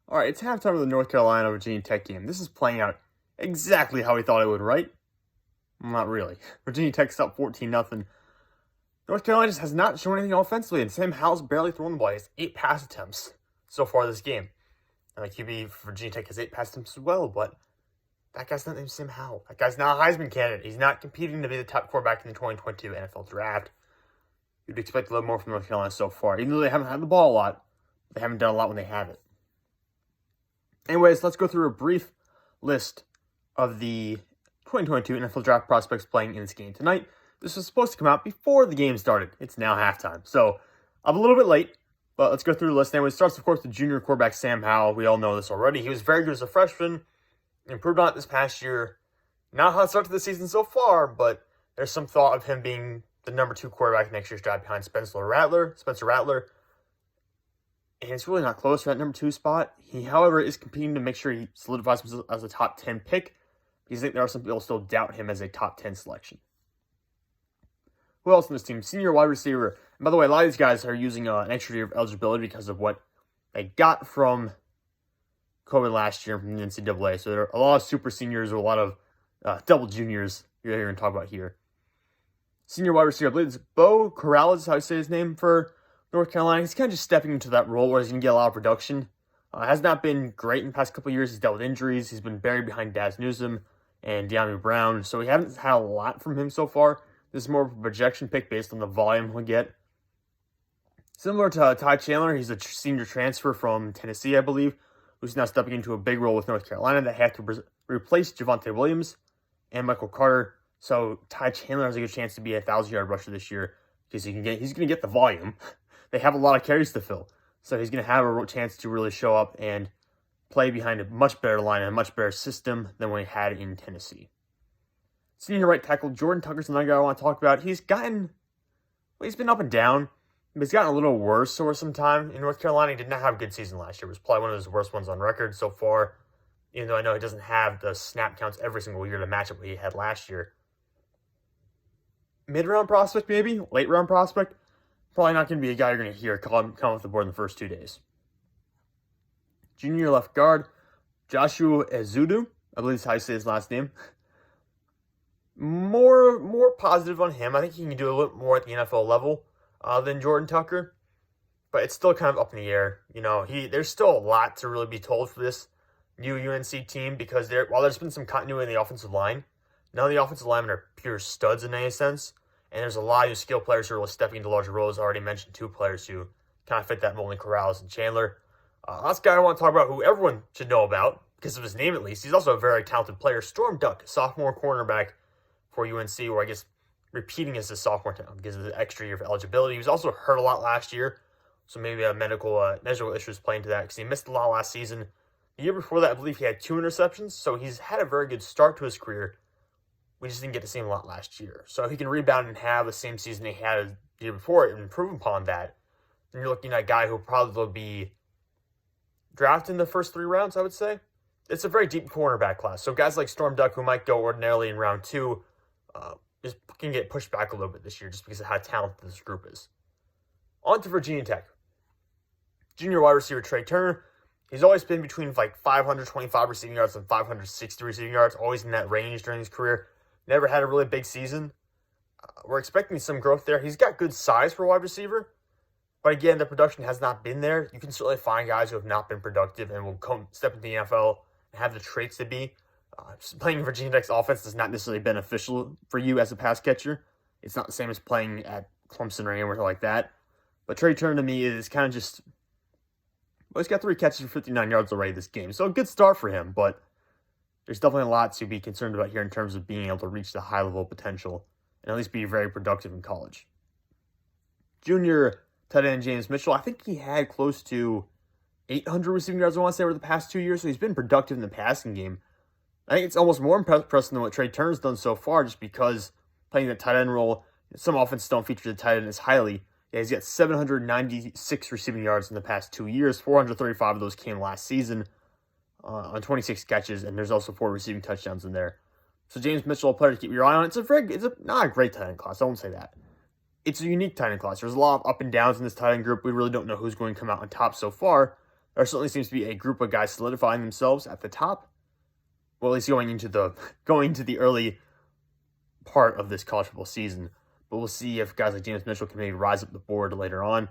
All right, it's halftime of the North Carolina Virginia Tech game. This is playing out exactly how we thought it would, right? Not really. Virginia Tech's up 14-0. North Carolina just has not shown anything offensively, and Sam Howell's barely thrown the ball. He has 8 pass attempts so far this game. And the QB for Virginia Tech has 8 pass attempts as well, but that guy's not named Sam Howell. That guy's not a Heisman candidate. He's not competing to be the top quarterback in the 2022 NFL Draft. You'd expect a little more from North Carolina so far. Even though they haven't had the ball a lot, they haven't done a lot when they have it. Anyways, let's go through a brief list of the 2022 NFL Draft prospects playing in this game tonight. This was supposed to come out before the game started. It's now halftime. So, I'm a little bit late, but let's go through the list. Anyway, it starts, of course, with junior quarterback Sam Howell. We all know this already. He was very good as a freshman. Improved on it this past year. Not how it started the season so far, but there's some thought of him being the number 2 quarterback next year's draft behind Spencer Rattler. And it's really not close for that number 2 spot. He, however, is competing to make sure he solidifies himself as a top 10 pick, because I think there are some people who still doubt him as a top 10 selection. Who else in this team? Senior wide receiver. And by the way, a lot of these guys are using an extra year of eligibility because of what they got from COVID last year from the NCAA. So there are a lot of super seniors or a lot of double juniors you're going to talk about here. Senior wide receiver, I believe it's Beau Corrales, how you say his name, for North Carolina. He's kind of just stepping into that role where he's going to get a lot of production. Has not been great in the past couple of years. He's dealt with injuries. He's been buried behind Daz Newsome and De'Ami Brown. So we haven't had a lot from him so far. This is more of a projection pick based on the volume he'll get. Similar to Ty Chandler, he's a senior transfer from Tennessee, I believe, who's now stepping into a big role with North Carolina that had to replace Javonte Williams and Michael Carter. So Ty Chandler has a good chance to be a 1,000-yard rusher this year because he's going to get the volume. They have a lot of carries to fill. So he's going to have a chance to really show up and play behind a much better line and a much better system than what he had in Tennessee. Senior right tackle Jordan Tucker's another guy I want to talk about. He's been up and down, but he's gotten a little worse over some time. In North Carolina, he did not have a good season last year. It was probably one of his worst ones on record so far, even though I know he doesn't have the snap counts every single year to match up what he had last year. Mid-round prospect, maybe? Late-round prospect? Probably not going to be a guy you're going to hear come off the board in the first 2 days. Junior left guard, Joshua Ezeudu. I believe that's how you say his last name. More positive on him. I think he can do a little more at the NFL level than Jordan Tucker. But it's still kind of up in the air. You know, there's still a lot to really be told for this new UNC team because while there's been some continuity in the offensive line, none of the offensive linemen are pure studs in any sense. And there's a lot of skill players who are stepping into larger roles. I already mentioned 2 players who kind of fit that mold in Corrales and Chandler. Last guy I want to talk about who everyone should know about, because of his name at least. He's also a very talented player. Storm Duck, sophomore cornerback for UNC, or I guess repeating as a sophomore because of the extra year of eligibility. He was also hurt a lot last year, so maybe a medical issues playing to that because he missed a lot last season. The year before that, I believe he had 2 interceptions, so he's had a very good start to his career. We just didn't get to see him a lot last year. So if he can rebound and have the same season he had the year before and improve upon that, then you're looking at a guy who probably will be drafted in the first 3 rounds, I would say. It's a very deep cornerback class. So guys like Storm Duck, who might go ordinarily in round 2, just can get pushed back a little bit this year just because of how talented this group is. On to Virginia Tech. Junior wide receiver Trey Turner. He's always been between 525 receiving yards and 560 receiving yards, always in that range during his career. Never had a really big season. We're expecting some growth there. He's got good size for a wide receiver. But again, the production has not been there. You can certainly find guys who have not been productive and will step into the NFL and have the traits to be. Playing Virginia Tech's offense is not necessarily beneficial for you as a pass catcher. It's not the same as playing at Clemson or anywhere like that. But Trey Turner to me is kind of just... Well, he's got 3 catches for 59 yards already this game. So a good start for him, but there's definitely a lot to be concerned about here in terms of being able to reach the high level potential and at least be very productive in college. Junior tight end James Mitchell, I think he had close to 800 receiving yards, I want to say, over the past 2 years, so he's been productive in the passing game. I think it's almost more impressive than what Trey Turner's done so far, just because playing the tight end role, some offenses don't feature the tight end as highly. Yeah, he's got 796 receiving yards in the past 2 years. 435 of those came last season on 26 catches, and there's also 4 receiving touchdowns in there. So James Mitchell, a player to keep your eye on. It's not a great tight end class. I won't say that. It's a unique tight end class. There's a lot of up and downs in this tight end group. We really don't know who's going to come out on top so far. there certainly seems to be a group of guys solidifying themselves at the top. Well, at least going into the early part of this college football season. But we'll see if guys like James Mitchell can maybe rise up the board later on.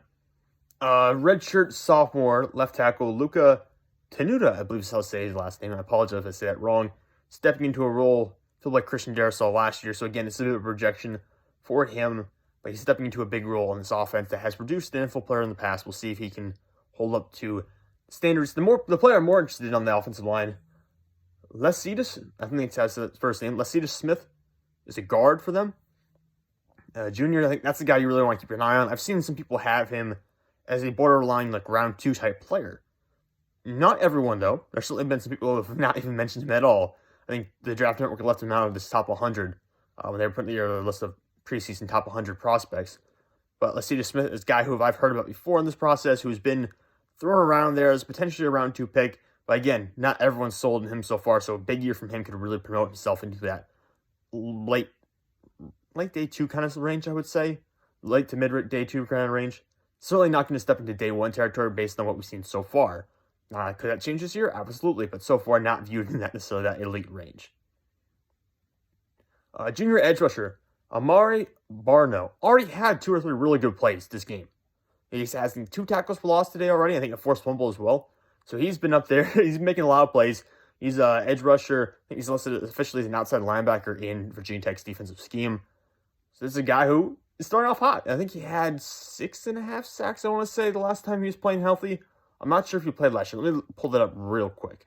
Redshirt sophomore left tackle Luka Tenuta, I believe is how to say his last name. I apologize if I say that wrong. Stepping into a role filled like Christian Darrisaw last year. So again, it's a bit of a projection for him. But he's stepping into a big role in this offense that has produced an NFL player in the past. We'll see if he can hold up to standards. The player I'm more interested in on the offensive line, le-c-tus, I think that's his first name. Le-c-tus Smith is a guard for them. Junior, I think that's the guy you really want to keep an eye on. I've seen some people have him as a borderline like round 2 type player. Not everyone, though. There's certainly been some people who have not even mentioned him at all. I think the Draft Network left him out of this top 100 when they were putting together a list of preseason top 100 prospects. But le-c-tus Smith is a guy who I've heard about before in this process, who's been thrown around there as potentially a round 2 pick. But again, not everyone's sold on him so far, so a big year from him could really promote himself into that late day 2 kind of range, I would say. Late to mid day 2 kind of range. Certainly not going to step into day 1 territory based on what we've seen so far. Could that change this year? Absolutely, but so far not viewed in that necessarily that elite range. Junior edge rusher Amari Rodgers already had 2 or 3 really good plays this game. He's has 2 tackles for loss today already. I think a forced fumble as well. So he's been up there. He's making a lot of plays. He's an edge rusher. I think he's listed officially as an outside linebacker in Virginia Tech's defensive scheme. So this is a guy who is starting off hot. I think he had 6.5 sacks, I want to say, the last time he was playing healthy. I'm not sure if he played last year. Let me pull that up real quick.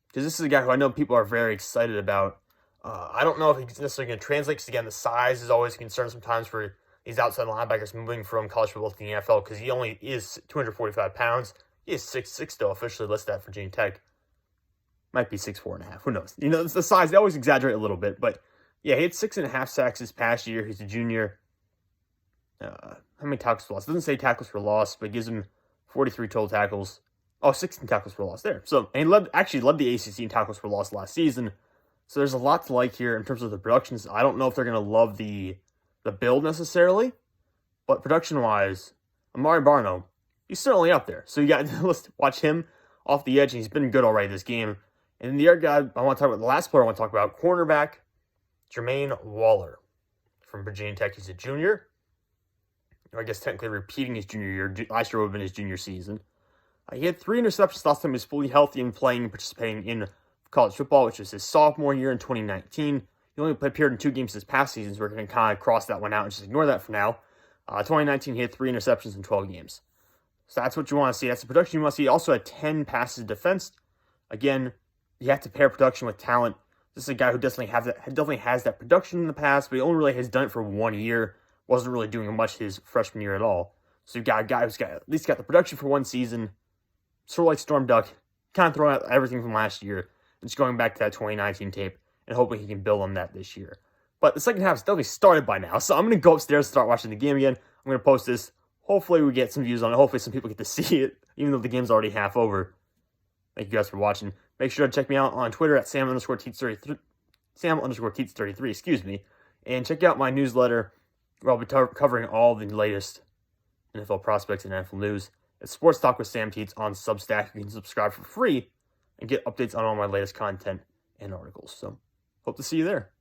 Because this is a guy who I know people are very excited about. I don't know if he's necessarily going to translate, because again, the size is always a concern sometimes for these outside linebackers moving from college football to the NFL, because he only is 245 pounds. He is 6'6", though, officially listed at Virginia Tech. Might be 6'4.5", who knows? You know, it's the size, they always exaggerate a little bit, but yeah, he had 6.5 sacks this past year. He's a junior. How many tackles for loss? It doesn't say tackles for loss, but it gives him 43 total tackles. Oh, 16 tackles for loss there. So, and he actually led the ACC in tackles for loss last season. So there's a lot to like here in terms of the productions. I don't know if they're going to love the build necessarily, but production-wise, Amari Rodgers, he's certainly up there. So you got let's watch him off the edge, and he's been good already this game. And then the other guy I want to talk about, the last player I want to talk about, cornerback Jermaine Waller from Virginia Tech. He's a junior. Or I guess technically repeating his junior year. Last year would have been his junior season. He had 3 interceptions last time he was fully healthy and playing and participating in college football, which was his sophomore year in 2019. He only appeared in 2 games this past season, so we're going to kind of cross that one out and just ignore that for now. 2019, he had 3 interceptions in 12 games. So that's what you want to see. That's the production you want to see. He also had 10 passes defensed. Again, you have to pair production with talent. This is a guy who definitely has that production in the past, but he only really has done it for 1 year. Wasn't really doing much his freshman year at all. So you've got a guy who's got at least got the production for 1 season, sort of like Storm Duck, kind of throwing out everything from last year, and just going back to that 2019 tape, and hoping he can build on that this year. But the second half is definitely started by now, so I'm going to go upstairs and start watching the game again. I'm going to post this. Hopefully we get some views on it. Hopefully some people get to see it, even though the game's already half over. Thank you guys for watching. Make sure to check me out on Twitter at Sam_Teats33, Sam_Teats33, and check out my newsletter, where I'll be covering all the latest NFL prospects and NFL news. It's Sports Talk with Sam Teats on Substack. You can subscribe for free and get updates on all my latest content and articles. So, hope to see you there.